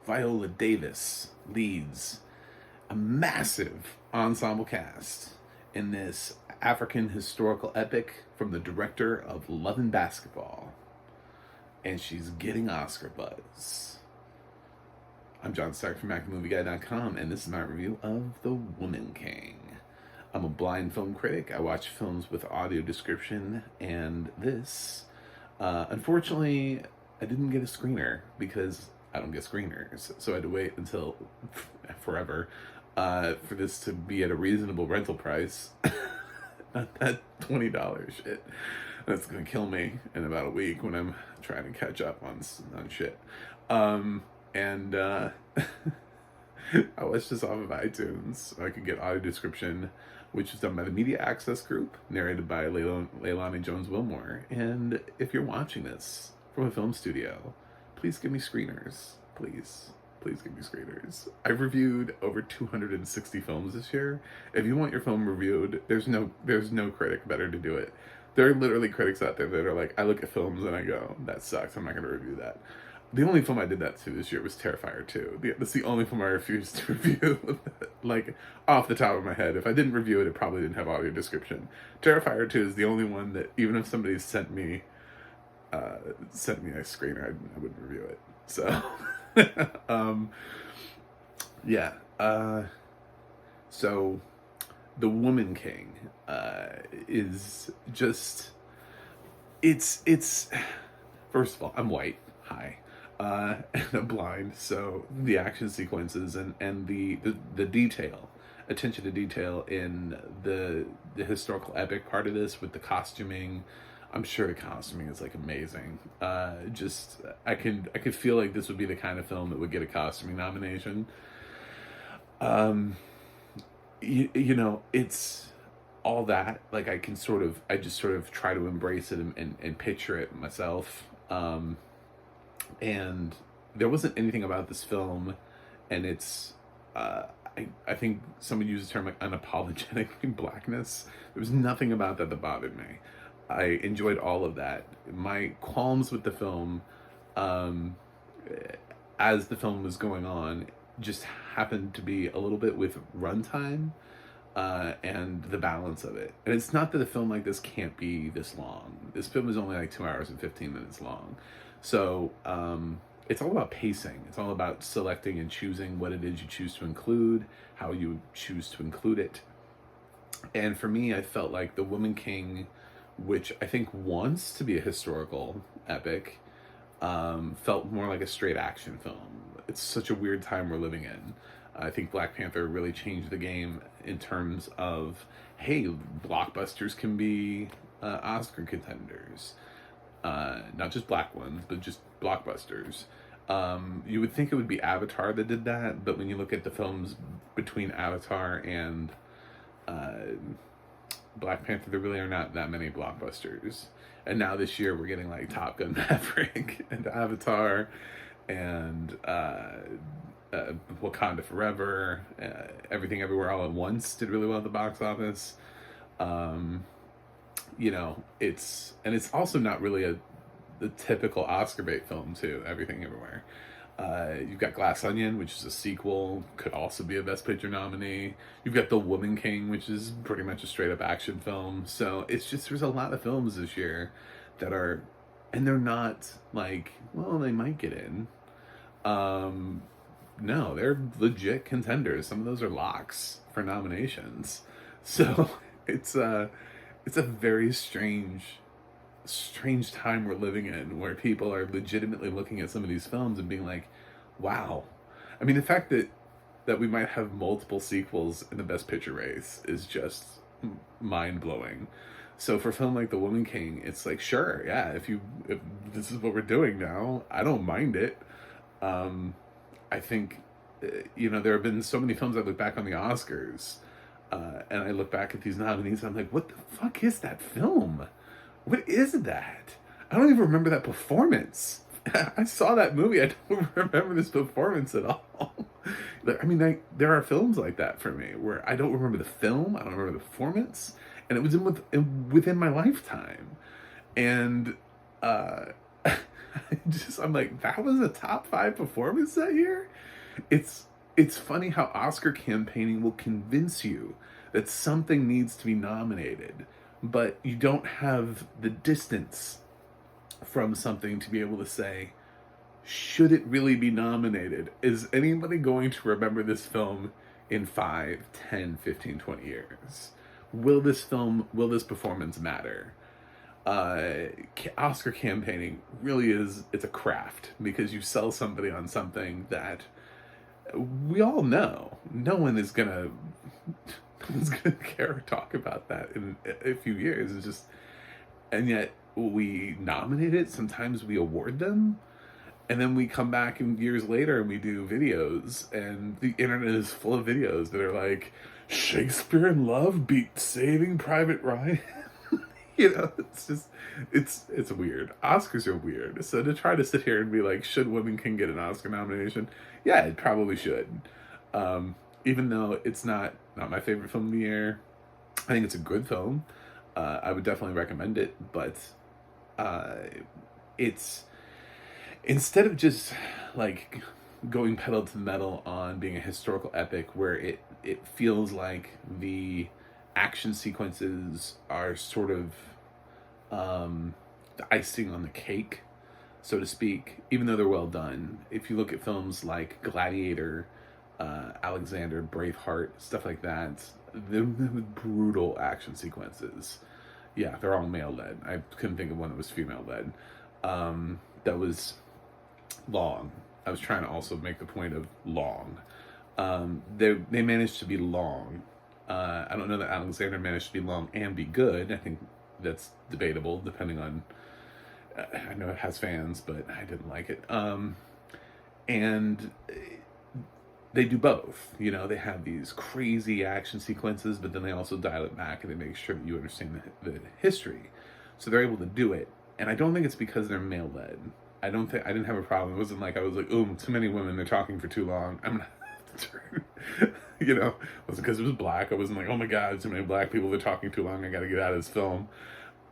Viola Davis leads a massive ensemble cast in this African historical epic from the director of Love and Basketball. And she's getting Oscar buzz. I'm John Stark from MacMovieGuy.com, and this is my review of The Woman King. I'm a blind film critic. I watch films with audio description, and this, unfortunately, I didn't get a screener because I don't get screeners, so I had to wait until forever for this to be at a reasonable rental price. Not that $20 shit. That's gonna kill me in about a week when I'm trying to catch up on shit. And I watched this off of iTunes so I could get audio description, which was done by the Media Access Group, narrated by Leilani Jones-Wilmore. And if you're watching this from a film studio, please give me screeners. Please give me screeners. I've reviewed over 260 films this year. If you want your film reviewed, there's no critic better to do it. There are literally critics out there that are like, I look at films and I go, that sucks, I'm not going to review that. The only film I did that to this year was Terrifier 2. That's the only film I refused to review, like, off the top of my head. If I didn't review it, it probably didn't have audio description. Terrifier 2 is the only one that, even if somebody sent me a screener, I wouldn't review it. So, yeah. So, The Woman King is just, it's, first of all, I'm white. Hi. And I'm blind, so the action sequences and the detail, attention to detail in the historical epic part of this with the costuming, I'm sure the costuming is like amazing. Just I could feel like this would be the kind of film that would get a costuming nomination. You know, it's all that, like I just sort of try to embrace it and picture it myself. And there wasn't anything about this film, and it's, I think someone used the term like unapologetic blackness. There was nothing about that bothered me. I enjoyed all of that. My qualms with the film, as the film was going on, just happened to be a little bit with runtime, and the balance of it. And it's not that a film like this can't be this long. This film is only like 2 hours and 15 minutes long. So it's all about pacing. It's all about selecting and choosing what it is you choose to include, how you choose to include it. And for me, I felt like The Woman King, which I think wants to be a historical epic, felt more like a straight action film. It's such a weird time we're living in. I think Black Panther really changed the game in terms of, hey, blockbusters can be Oscar contenders. Not just black ones, but just blockbusters. You would think it would be Avatar that did that, but when you look at the films between Avatar and Black Panther, there really are not that many blockbusters. And now this year we're getting like Top Gun Maverick and Avatar and Wakanda Forever, Everything Everywhere All at Once did really well at the box office. You know, it's also not really the typical Oscar bait film too, Everything Everywhere. You've got Glass Onion, which is a sequel, could also be a Best Picture nominee. You've got The Woman King, which is pretty much a straight up action film. So it's just, there's a lot of films this year that are, and they're not like, well, they might get in. No, they're legit contenders. Some of those are locks for nominations. So it's a very strange time we're living in, where people are legitimately looking at some of these films and being like, wow. I mean, the fact that we might have multiple sequels in the Best Picture race is just mind-blowing. So for a film like The Woman King, it's like, sure, yeah, if this is what we're doing now, I don't mind it. I think, you know, there have been so many films I look back on the Oscars, and I look back at these nominees, and I'm like, what the fuck is that film? What is that? I don't even remember that performance. I saw that movie. I don't remember this performance at all. I mean, there are films like that for me where I don't remember the film, I don't remember the performance, and it was within my lifetime. And I'm like, that was a top 5 performance that year. It's it's funny how Oscar campaigning will convince you that something needs to be nominated, but you don't have the distance from something to be able to say, should it really be nominated? Is anybody going to remember this film in 5, 10, 15, 20 years? Will this performance matter? Oscar campaigning really is, it's a craft, because you sell somebody on something that we all know. No one is gonna, no one's gonna care or talk about that in a few years. It's just, and yet we nominate it. Sometimes we award them, and then we come back in years later and we do videos, and the internet is full of videos that are like, Shakespeare in Love beat Saving Private Ryan. It's just, it's weird. Oscars are weird. So to try to sit here and be like, should women can get an Oscar nomination? Yeah, it probably should. Even though it's not my favorite film of the year, I think it's a good film. I would definitely recommend it, but it's, instead of just like going pedal to the metal on being a historical epic where it feels like the action sequences are sort of the icing on the cake, so to speak, even though they're well done. If you look at films like Gladiator, Alexander, Braveheart, stuff like that, they're brutal action sequences. Yeah, they're all male-led. I couldn't think of one that was female-led. That was long. I was trying to also make the point of long. They managed to be long. I don't know that Alexander managed to be long and be good. I think that's debatable, depending on. I know it has fans, but I didn't like it. And they do both. They have these crazy action sequences, but then they also dial it back and they make sure that you understand the history. So they're able to do it. And I don't think it's because they're male-led. I didn't have a problem. It wasn't like I was like, oh, too many women, they're talking for too long, I'm gonna have to turn. It wasn't because it was black. I wasn't like, oh my God, too many black people, they're talking too long, I gotta get out of this film.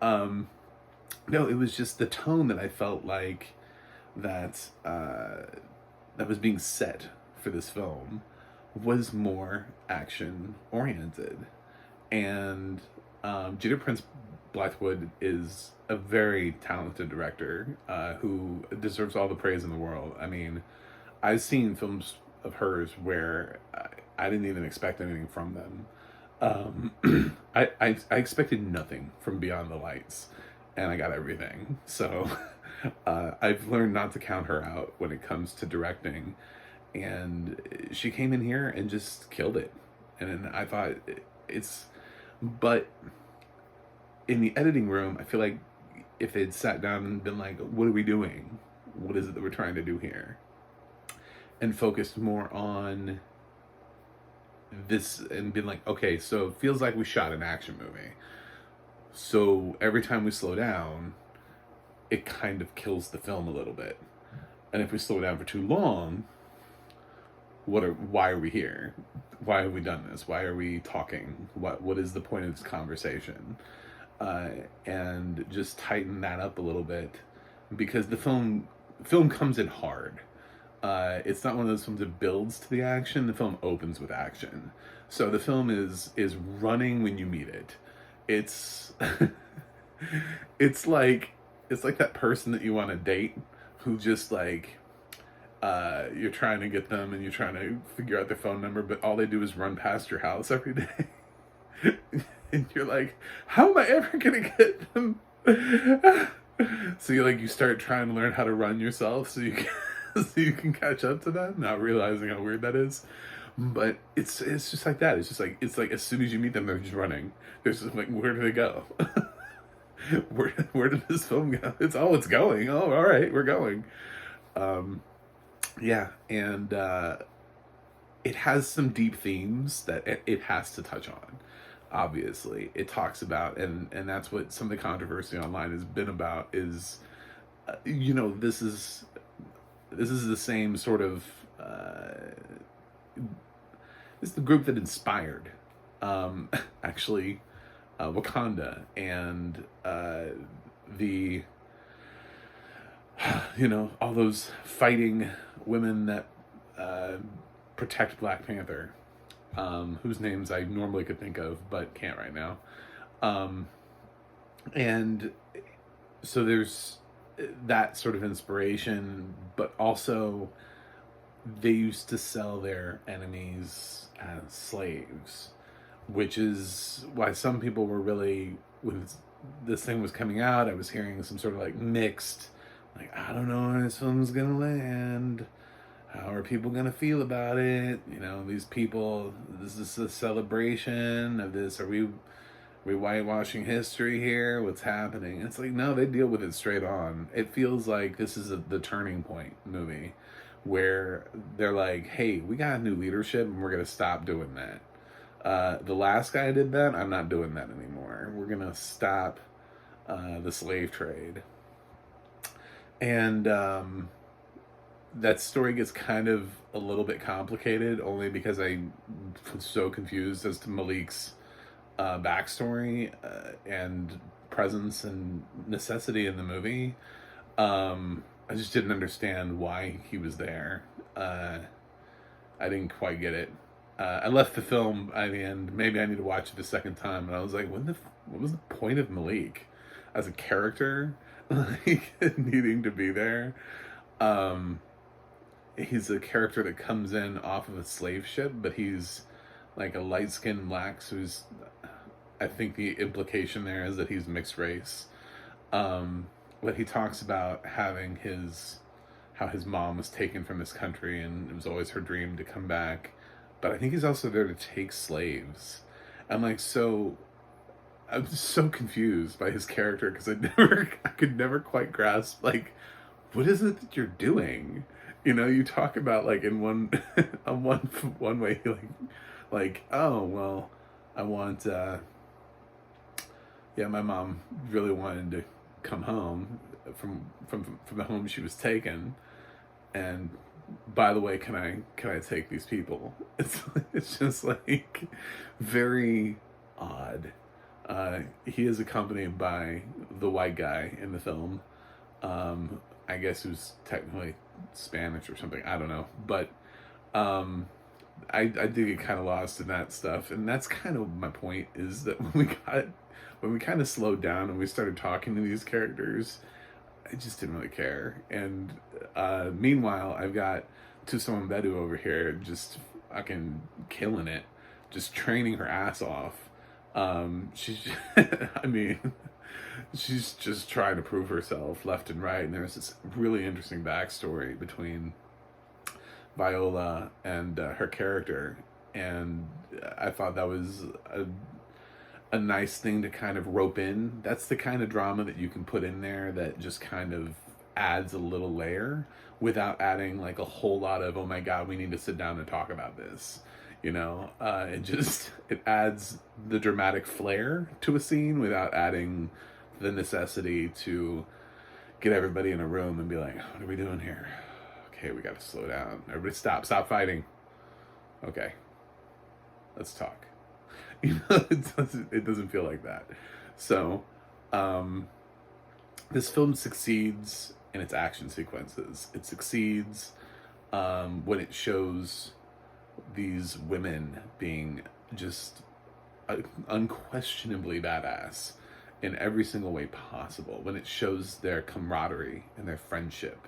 No, it was just the tone that I felt like that was being set for this film was more action oriented. And Jada Prince Blackwood is a very talented director who deserves all the praise in the world. I mean, I've seen films of hers where I didn't even expect anything from them. I expected nothing from Beyond the Lights, and I got everything. So I've learned not to count her out when it comes to directing. And she came in here and just killed it. And I thought but in the editing room, I feel like if they'd sat down and been like, what are we doing? What is it that we're trying to do here? And focused more on this and been like, okay, so it feels like we shot an action movie. So every time we slow down, it kind of kills the film a little bit. And if we slow down for too long, why are we here? Why have we done this? Why are we talking? What is the point of this conversation? And just tighten that up a little bit, because the film comes in hard. It's not one of those films that builds to the action. The film opens with action. So the film is running when you meet it. It's it's like that person that you want to date who just like you're trying to get them and you're trying to figure out their phone number, but all they do is run past your house every day. And you're like, how am I ever gonna get them? So you start trying to learn how to run yourself so you can catch up to them, not realizing how weird that is. But it's just like that. It's like as soon as you meet them, they're just running. There's just like, where do they go? Where did this film go? It's going. Oh, all right, we're going. Yeah, and it has some deep themes that it has to touch on. Obviously, it talks about, and that's what some of the controversy online has been about. Is this is the same sort of this is the group that inspired actually Wakanda and the all those fighting women that uh, protect Black Panther, whose names I normally could think of but can't right now. Um, and so there's that sort of inspiration, but also they used to sell their enemies as slaves, which is why some people were really, when this thing was coming out, I was hearing some sort of like mixed, like, I don't know where this film's gonna land. How are people gonna feel about it? These people, is this a celebration of this? Are we whitewashing history here? What's happening? It's like, no, they deal with it straight on. It feels like this is the turning point movie where they're like, hey, we got new leadership and we're going to stop doing that. The last guy did that. I'm not doing that anymore. We're going to stop the slave trade. And that story gets kind of a little bit complicated only because I was so confused as to Malik's backstory and presence and necessity in the movie. I just didn't understand why he was there. I didn't quite get it. I left the film at the end. Maybe I need to watch it a second time. And I was like, what was the point of Malik as a character, like needing to be there? He's a character that comes in off of a slave ship, but he's like a light-skinned black, who's, I think the implication there is that he's mixed race. But he talks about how his mom was taken from this country and it was always her dream to come back. But I think he's also there to take slaves. I'm like, I'm so confused by his character because I could never quite grasp, like, what is it that you're doing? You talk about, like, in one, on one way, like, oh, well, I want, my mom really wanted to come home from the home she was taken, and by the way, can I take these people? It's just like very odd. He is accompanied by the white guy in the film. I guess who's technically Spanish or something. I don't know, but I do get kind of lost in that stuff, and that's kind of my point. Is that when we kind of slowed down and we started talking to these characters, I just didn't really care. And meanwhile, I've got Tuso Mbedu over here just fucking killing it, just training her ass off. She's, I mean, she's just trying to prove herself left and right. And there's this really interesting backstory between Viola and her character, and I thought that was a nice thing to kind of rope in. That's the kind of drama that you can put in there that just kind of adds a little layer without adding like a whole lot of, oh my god, we need to sit down and talk about this. It adds the dramatic flair to a scene without adding the necessity to get everybody in a room and be like, what are we doing here? Okay, we gotta slow down. Everybody stop fighting. Okay, let's talk. It doesn't feel like that. So, this film succeeds in its action sequences. It succeeds when it shows these women being just unquestionably badass in every single way possible. When it shows their camaraderie and their friendship.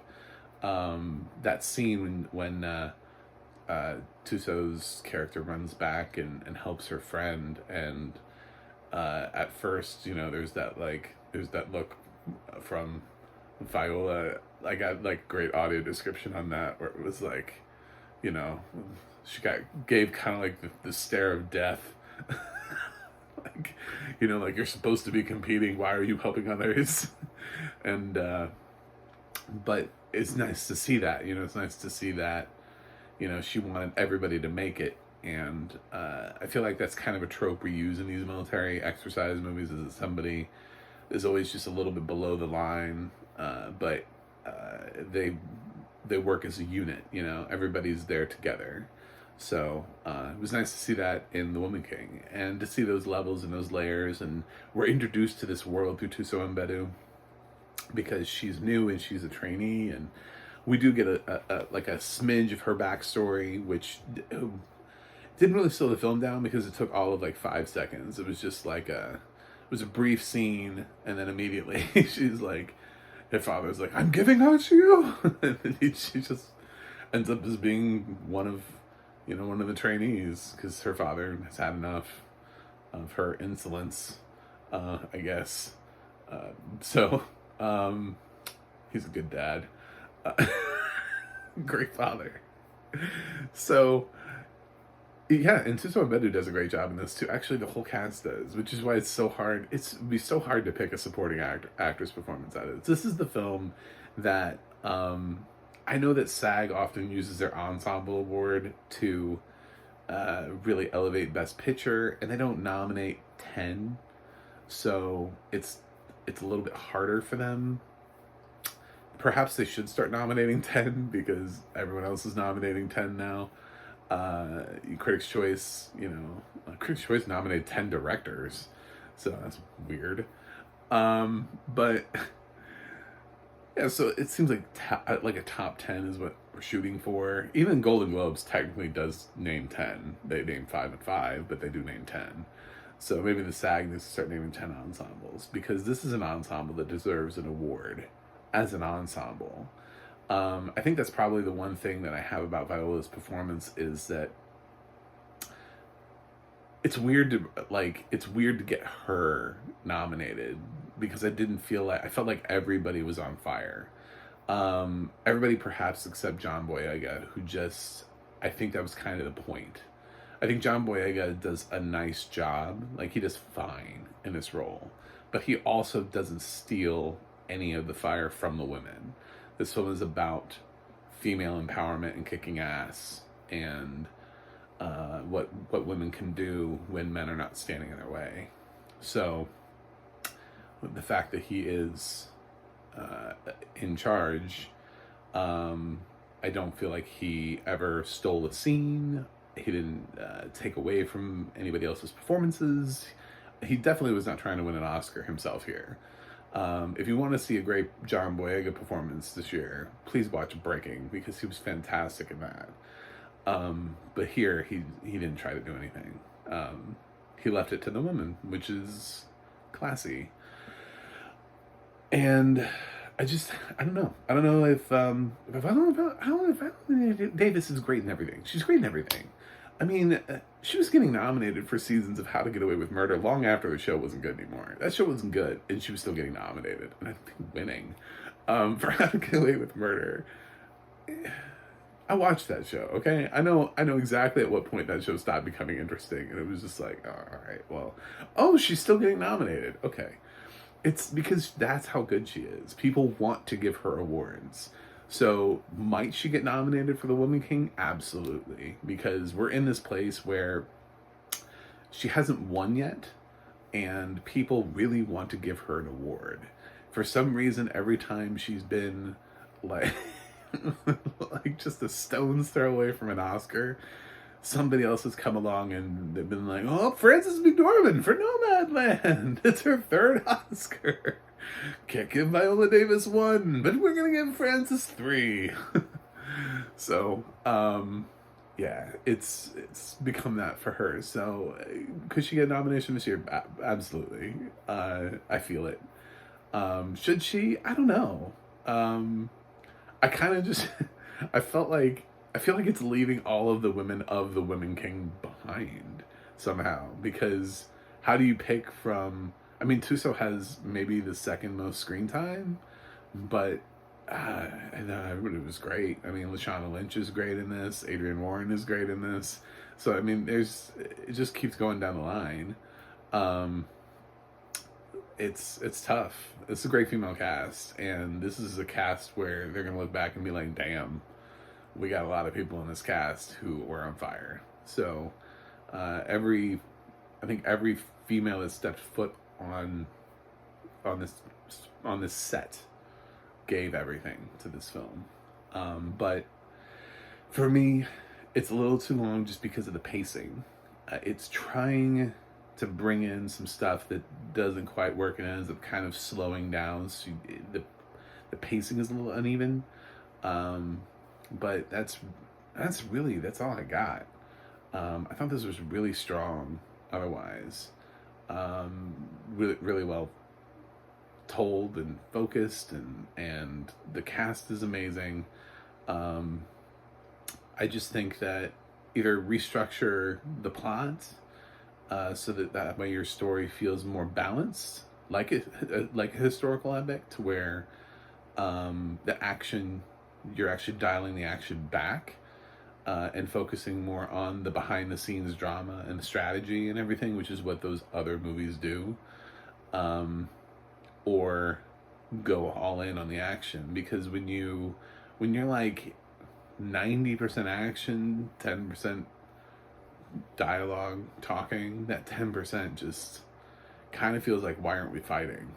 That scene when Tuso's character runs back and helps her friend, and at first, there's that look from Viola. I got like great audio description on that where it was like, she gave kind of like the stare of death. Like, like you're supposed to be competing. Why are you helping others? And but it's nice to see that. It's nice to see that. She wanted everybody to make it, and I feel like that's kind of a trope we use in these military exercise movies. Is that somebody is always just a little bit below the line, but they work as a unit. Everybody's there together. So it was nice to see that in The Woman King, and to see those levels and those layers, and we're introduced to this world through Tuso Mbedu. because she's new and she's a trainee, and we do get a smidge of her backstory, which didn't really slow the film down because it took all of like 5 seconds. It was just like it was a brief scene, and then immediately she's like, her father's like, "I'm giving her to you," and then she just ends up as being one of the trainees because her father has had enough of her insolence, I guess. So he's a good dad, great father. So yeah, and Tuso Abedu does a great job in this too. Actually, the whole cast does, which is why it's so hard. It'd be so hard to pick a supporting actress performance out of it. This is the film that I know that SAG often uses their ensemble award to really elevate Best Picture, and they don't nominate 10, so it's a little bit harder for them. Perhaps they should start nominating 10 because everyone else is nominating 10 now. Critics' Choice, Critics' Choice nominated 10 directors, so that's weird. But yeah, so it seems like a top 10 is what we're shooting for. Even Golden Globes technically does name 10. They name 5 and 5, but they do name 10. So maybe the SAG needs to start naming 10 ensembles, because this is an ensemble that deserves an award as an ensemble. I think that's probably the one thing that I have about Viola's performance is that it's weird to get her nominated, because I felt like everybody was on fire. Everybody perhaps except John Boyega, who I think that was kind of the point. I think John Boyega does a nice job. Like, he does fine in this role, but he also doesn't steal any of the fire from the women. This film is about female empowerment and kicking ass, and what women can do when men are not standing in their way. So the fact that he is in charge, I don't feel like he ever stole a scene. He didn't take away from anybody else's performances. He definitely was not trying to win an Oscar himself here. If you want to see a great John Boyega performance this year, please watch Breaking, because he was fantastic in that. But here, he didn't try to do anything. He left it to the women, which is classy. And I don't know. I don't know if Viola Davis is great in everything. She's great in everything. I mean, she was getting nominated for seasons of How to Get Away with Murder long after the show wasn't good anymore. That show wasn't good, and she was still getting nominated, and I think winning for How to Get Away with Murder. I watched that show, okay? I know exactly at what point that show stopped becoming interesting, and it was just like, oh, all right, well, oh, she's still getting nominated. Okay. It's because that's how good she is. People want to give her awards. So might she get nominated for the Woman King? Absolutely. Because we're in this place where she hasn't won yet, and people really want to give her an award. For some reason, every time she's been like like just a stone's throw away from an Oscar, somebody else has come along and they've been like, oh, Frances McDormand for Nomadland. It's her third Oscar. Can't give Viola Davis 1, but we're going to give Frances 3. So, yeah, it's become that for her. So, could she get a nomination this year? Absolutely. I feel it. Should she? I don't know. I kind of just, I feel like it's leaving all of the women of the Women King behind somehow, because how do you pick from, I mean, Tuso has maybe the second most screen time, but it was great. I mean, Lashana Lynch is great in this. Adrienne Warren is great in this. So, I mean, it just keeps going down the line. It's tough. It's a great female cast, and this is a cast where they're going to look back and be like, damn, we got a lot of people in this cast who were on fire. So, I think every female that stepped foot on this set gave everything to this film. But for me, it's a little too long just because of the pacing. It's trying to bring in some stuff that doesn't quite work, and ends up kind of slowing down. So The pacing is a little uneven, but that's all I got. I thought this was really strong. Otherwise, really well told and focused, and the cast is amazing. I just think that either restructure the plot so that way your story feels more balanced, like a historical epic, to where the action, you're actually dialing the action back and focusing more on the behind the scenes drama and the strategy and everything, which is what those other movies do, or go all in on the action. Because when you're like 90% action, 10% dialogue, talking, that 10% just kind of feels like, why aren't we fighting?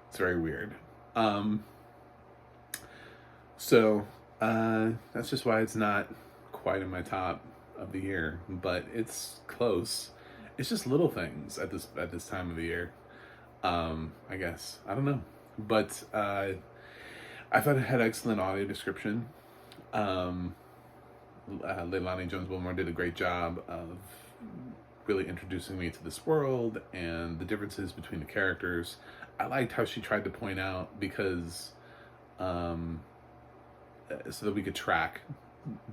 It's very weird. So that's just why it's not quite in my top of the year, but it's close. It's just little things at this time of the year. I guess, I don't know, but I thought it had excellent audio description. Leilani Jones-Wilmore did a great job of really introducing me to this world and the differences between the characters. I liked how she tried to point out, because so that we could track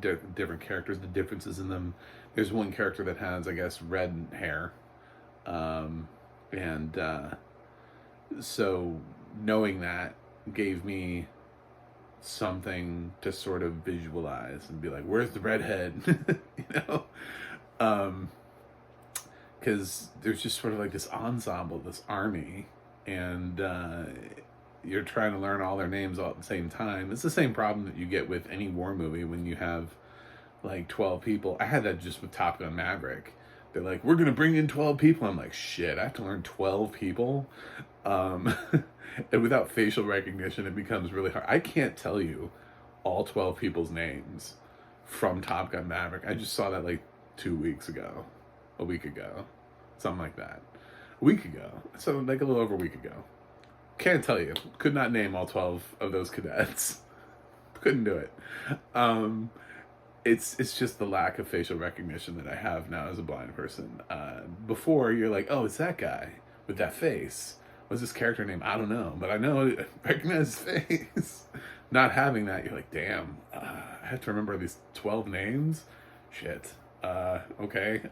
different characters, the differences in them. There's one character that has, I guess, red hair, and so knowing that gave me something to sort of visualize and be like, where's the redhead? Because there's just sort of like this ensemble, this army, and you're trying to learn all their names all at the same time. It's the same problem that you get with any war movie when you have like 12 people. I had that just with Top Gun Maverick. They're like, we're gonna bring in 12 people. I'm like, shit, I have to learn 12 people. And without facial recognition, it becomes really hard. I can't tell you all 12 people's names from Top Gun Maverick. I just saw that like 2 weeks ago, a week ago, something like that. A week ago, so like a little over a week ago. Can't tell you. Could not name all 12 of those cadets. Couldn't do it. It's just the lack of facial recognition that I have now as a blind person. Before, you're like, oh, it's that guy with that face. What's his character name? I don't know, but I know, recognize his face. Not having that, you're like, damn, I have to remember these 12 names? Shit. Okay.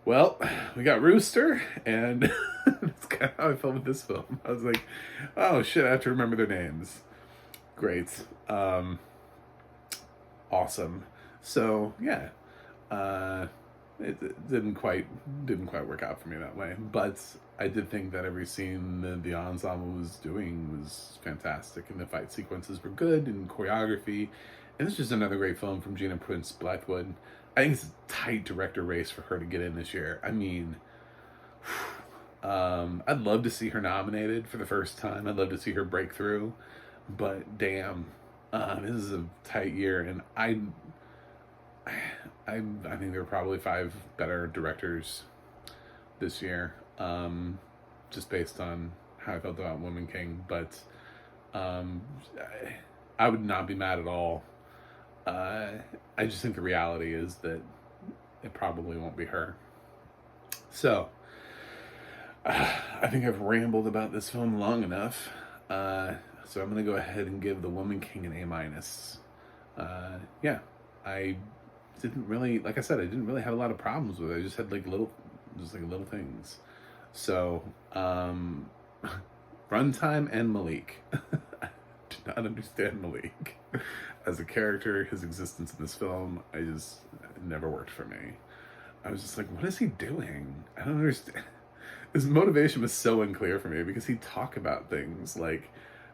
Well, we got Rooster, and that's kind of how I felt with this film. I was like, oh shit, I have to remember their names. Great. Awesome. So yeah, it didn't quite work out for me that way, but I did think that every scene the ensemble was doing was fantastic, and the fight sequences were good, and choreography, and this is just another great film from Gina Prince Bythewood. I think it's a tight director race for her to get in this year. I mean, I'd love to see her nominated for the first time. I'd love to see her break through, but damn, this is a tight year, and I think there are probably 5 better directors this year, just based on how I felt about Woman King. But I would not be mad at all. I just think the reality is that it probably won't be her. So I think I've rambled about this film long enough. So I'm going to go ahead and give The Woman King an A-. Yeah, I didn't really, like I said, I didn't really have a lot of problems with it. I just had like little things. So, Runtime and Malik. I do not understand Malik as a character. His existence in this film, it never worked for me. I was just like, what is he doing? I don't understand. His motivation was so unclear for me, because he'd talk about things like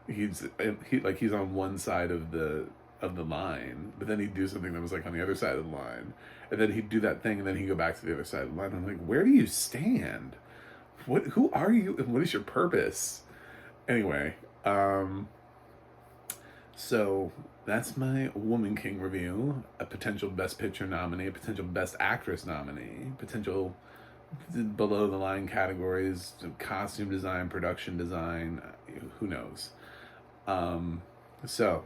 he's on one side of the line, but then he'd do something that was like on the other side of the line, and then he'd do that thing, and then he'd go back to the other side of the line. I'm like, where do you stand? Who are you, and what is your purpose? Anyway, so that's my Woman King review. A potential Best Picture nominee, a potential Best Actress nominee, potential below the line categories, costume design, production design, who knows. So,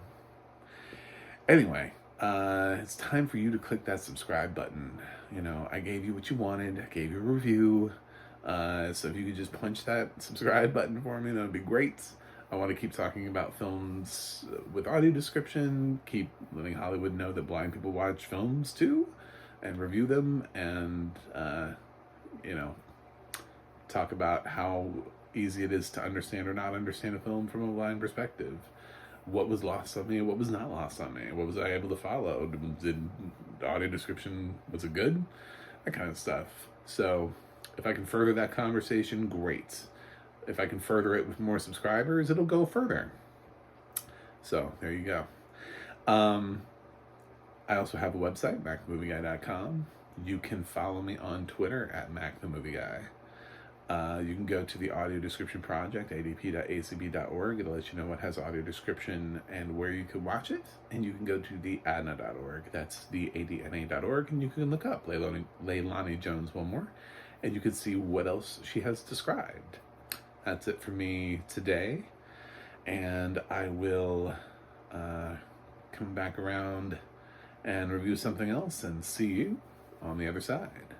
anyway, it's time for you to click that subscribe button. You know, I gave you what you wanted. I gave you a review. So if you could just punch that subscribe button for me, that would be great. I want to keep talking about films with audio description, keep letting Hollywood know that blind people watch films too, and review them, and, you know, talk about how easy it is to understand or not understand a film from a blind perspective. What was lost on me, what was not lost on me, what was I able to follow, did the audio description, was it good, that kind of stuff. So if I can further that conversation, great. If I can further it with more subscribers, it'll go further. So there you go. I also have a website, macthemovieguy.com. You can follow me on Twitter at macthemovieguy. You can go to the audio description project, adp.acb.org. It'll let you know what has audio description and where you can watch it. And you can go to the adna.org. That's the adna.org. And you can look up Leilani Jones Wilmore. And you can see what else she has described. That's it for me today. And I will come back around and review something else and see you on the other side.